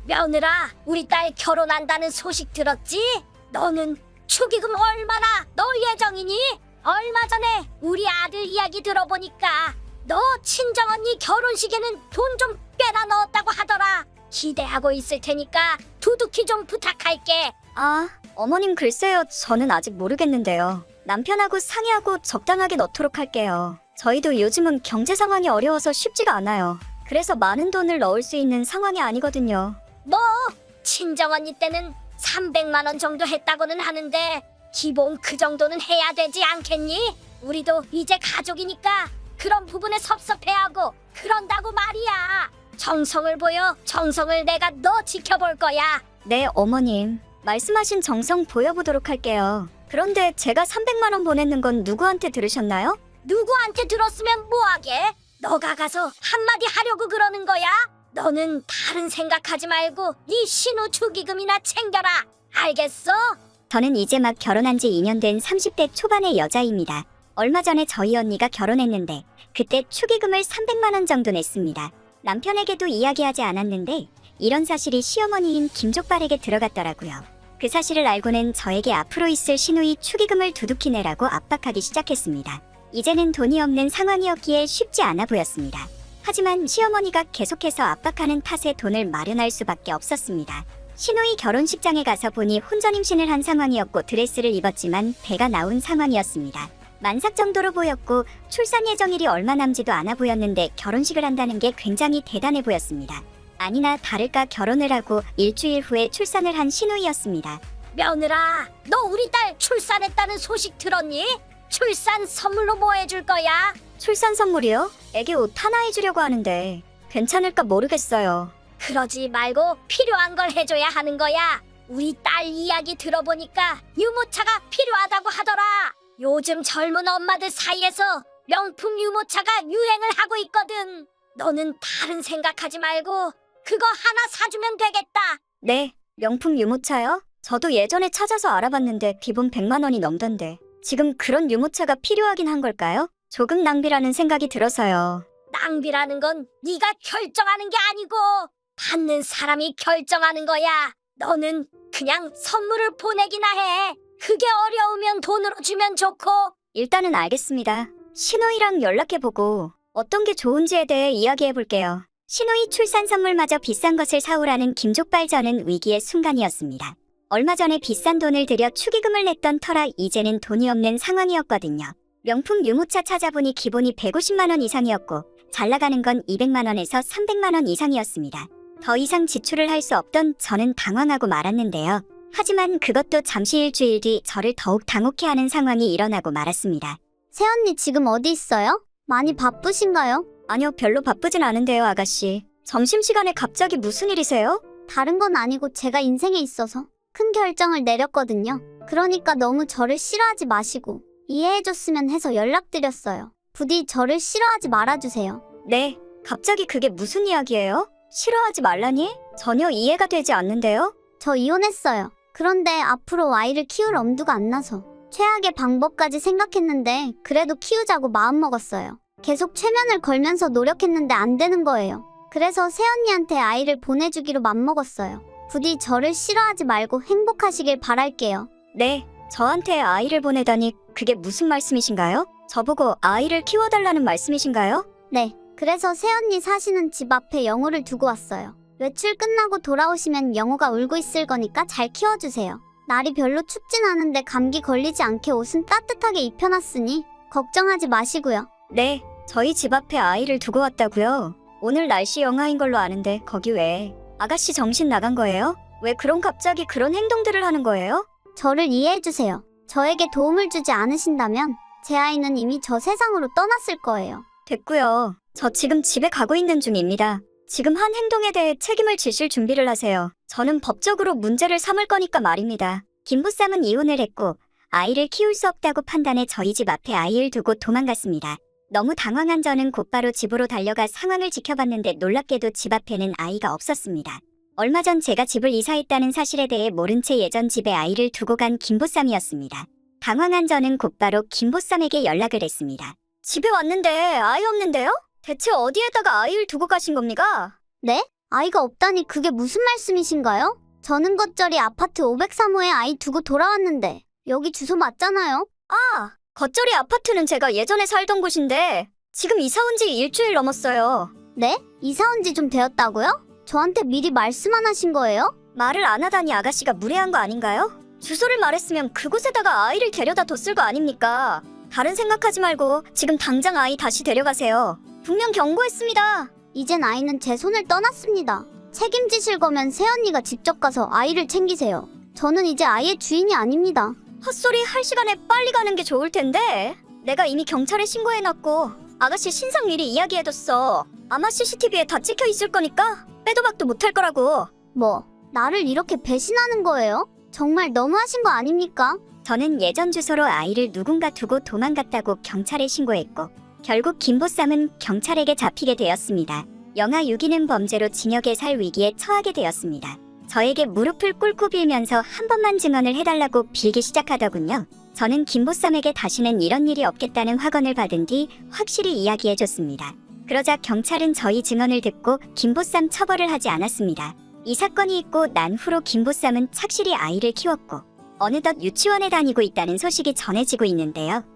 며느라, 우리 딸 결혼한다는 소식 들었지? 너는 축의금 얼마나 넣을 예정이니? 얼마 전에 우리 아들 이야기 들어보니까 너 친정언니 결혼식에는 돈 좀 빼라 넣었다고 하더라. 기대하고 있을 테니까 두둑히 좀 부탁할게. 아, 어머님 글쎄요. 저는 아직 모르겠는데요. 남편하고 상의하고 적당하게 넣도록 할게요. 저희도 요즘은 경제 상황이 어려워서 쉽지가 않아요. 그래서 많은 돈을 넣을 수 있는 상황이 아니거든요. 뭐 친정언니 때는 300만 원 정도 했다고는 하는데 기본 그 정도는 해야 되지 않겠니? 우리도 이제 가족이니까 그런 부분에 섭섭해하고 그런다고 말이야. 정성을 보여. 정성을 내가 너 지켜볼 거야. 네, 어머님. 말씀하신 정성 보여보도록 할게요. 그런데 제가 300만 원 보냈는 건 누구한테 들으셨나요? 누구한테 들었으면 뭐하게? 너가 가서 한마디 하려고 그러는 거야? 너는 다른 생각하지 말고 네 신우 축의금이나 챙겨라. 알겠어? 저는 이제 막 결혼한 지 2년 된 30대 초반의 여자입니다. 얼마 전에 저희 언니가 결혼했는데 그때 축의금을 300만 원 정도 냈습니다. 남편에게도 이야기하지 않았는데 이런 사실이 시어머니인 김족발에게 들어갔더라고요. 그 사실을 알고는 저에게 앞으로 있을 시누이 축의금을 두둑히 내라고 압박하기 시작했습니다. 이제는 돈이 없는 상황이었기에 쉽지 않아 보였습니다. 하지만 시어머니가 계속해서 압박하는 탓에 돈을 마련할 수밖에 없었습니다. 시누이 결혼식장에 가서 보니 혼전 임신을 한 상황이었고 드레스를 입었지만 배가 나온 상황이었습니다. 만삭 정도로 보였고 출산 예정일이 얼마 남지도 않아 보였는데 결혼식을 한다는 게 굉장히 대단해 보였습니다. 아니나 다를까 결혼을 하고 일주일 후에 출산을 한 시누이였습니다. 며느라, 너 우리 딸 출산했다는 소식 들었니? 출산 선물로 뭐 해줄 거야? 출산 선물이요? 애기 옷 하나 해주려고 하는데 괜찮을까 모르겠어요. 그러지 말고 필요한 걸 해줘야 하는 거야. 우리 딸 이야기 들어보니까 유모차가 필요하다고 하더라. 요즘 젊은 엄마들 사이에서 명품 유모차가 유행을 하고 있거든. 너는 다른 생각하지 말고 그거 하나 사주면 되겠다. 네, 명품 유모차요? 저도 예전에 찾아서 알아봤는데 기본 100만 원이 넘던데 지금 그런 유모차가 필요하긴 한 걸까요? 조금 낭비라는 생각이 들어서요. 낭비라는 건 네가 결정하는 게 아니고 받는 사람이 결정하는 거야. 너는 그냥 선물을 보내기나 해. 그게 어려우면 돈으로 주면 좋고. 일단은 알겠습니다. 신우이랑 연락해보고 어떤 게 좋은지에 대해 이야기해볼게요. 신우이 출산 선물마저 비싼 것을 사오라는 김족발. 저는 위기의 순간이었습니다. 얼마 전에 비싼 돈을 들여 축의금을 냈던 터라 이제는 돈이 없는 상황이었거든요. 명품 유모차 찾아보니 기본이 150만 원 이상이었고 잘 나가는 건 200만 원에서 300만 원 이상이었습니다. 더 이상 지출을 할 수 없던 저는 당황하고 말았는데요. 하지만 그것도 잠시 일주일 뒤 저를 더욱 당혹해 하는 상황이 일어나고 말았습니다. 새언니 지금 어디 있어요? 많이 바쁘신가요? 아니요, 별로 바쁘진 않은데요, 아가씨. 점심시간에 갑자기 무슨 일이세요? 다른 건 아니고 제가 인생에 있어서 큰 결정을 내렸거든요. 그러니까 너무 저를 싫어하지 마시고 이해해줬으면 해서 연락드렸어요. 부디 저를 싫어하지 말아주세요. 네, 갑자기 그게 무슨 이야기예요? 싫어하지 말라니? 전혀 이해가 되지 않는데요? 저 이혼했어요. 그런데 앞으로 아이를 키울 엄두가 안 나서 최악의 방법까지 생각했는데 그래도 키우자고 마음먹었어요. 계속 최면을 걸면서 노력했는데 안 되는 거예요. 그래서 새언니한테 아이를 보내주기로 맘먹었어요. 부디 저를 싫어하지 말고 행복하시길 바랄게요. 네, 저한테 아이를 보내다니 그게 무슨 말씀이신가요? 저보고 아이를 키워달라는 말씀이신가요? 네, 그래서 새언니 사시는 집 앞에 영호를 두고 왔어요. 외출 끝나고 돌아오시면 영호가 울고 있을 거니까 잘 키워주세요. 날이 별로 춥진 않은데 감기 걸리지 않게 옷은 따뜻하게 입혀놨으니 걱정하지 마시고요. 네, 저희 집 앞에 아이를 두고 왔다고요? 오늘 날씨 영하인 걸로 아는데 거기 왜? 아가씨 정신 나간 거예요? 왜 갑자기 그런 행동들을 하는 거예요? 저를 이해해주세요. 저에게 도움을 주지 않으신다면 제 아이는 이미 저 세상으로 떠났을 거예요. 됐고요. 저 지금 집에 가고 있는 중입니다. 지금 한 행동에 대해 책임을 지실 준비를 하세요. 저는 법적으로 문제를 삼을 거니까 말입니다. 김부삼은 이혼을 했고 아이를 키울 수 없다고 판단해 저희 집 앞에 아이를 두고 도망갔습니다. 너무 당황한 저는 곧바로 집으로 달려가 상황을 지켜봤는데 놀랍게도 집 앞에는 아이가 없었습니다. 얼마 전 제가 집을 이사했다는 사실에 대해 모른 채 예전 집에 아이를 두고 간 김보쌈이었습니다. 당황한 저는 곧바로 김보쌈에게 연락을 했습니다. 집에 왔는데 아이 없는데요? 대체 어디에다가 아이를 두고 가신 겁니까? 네? 아이가 없다니 그게 무슨 말씀이신가요? 저는 겉절이 아파트 503호에 아이 두고 돌아왔는데 여기 주소 맞잖아요? 아, 겉절이 아파트는 제가 예전에 살던 곳인데 지금 이사 온 지 일주일 넘었어요. 네? 이사 온 지 좀 되었다고요? 저한테 미리 말씀 안 하신 거예요? 말을 안 하다니 아가씨가 무례한 거 아닌가요? 주소를 말했으면 그곳에다가 아이를 데려다 뒀을 거 아닙니까? 다른 생각하지 말고 지금 당장 아이 다시 데려가세요. 분명 경고했습니다. 이젠 아이는 제 손을 떠났습니다. 책임지실 거면 새언니가 직접 가서 아이를 챙기세요. 저는 이제 아이의 주인이 아닙니다. 헛소리 할 시간에 빨리 가는 게 좋을 텐데. 내가 이미 경찰에 신고해놨고 아가씨 신상 미리 이야기해뒀어. 아마 CCTV에 다 찍혀 있을 거니까 빼도 박도 못할 거라고. 뭐, 나를 이렇게 배신하는 거예요? 정말 너무하신 거 아닙니까? 저는 예전 주소로 아이를 누군가 두고 도망갔다고 경찰에 신고했고 결국 김보쌈은 경찰에게 잡히게 되었습니다. 영하 6인은 범죄로 징역에 살 위기에 처하게 되었습니다. 저에게 무릎을 꿇고 빌면서 한 번만 증언을 해달라고 빌기 시작하더군요. 저는 김보쌈에게 다시는 이런 일이 없겠다는 확언을 받은 뒤 확실히 이야기해줬습니다. 그러자 경찰은 저희 증언을 듣고 김보쌈 처벌을 하지 않았습니다. 이 사건이 있고 난 후로 김보쌈은 착실히 아이를 키웠고 어느덧 유치원에 다니고 있다는 소식이 전해지고 있는데요.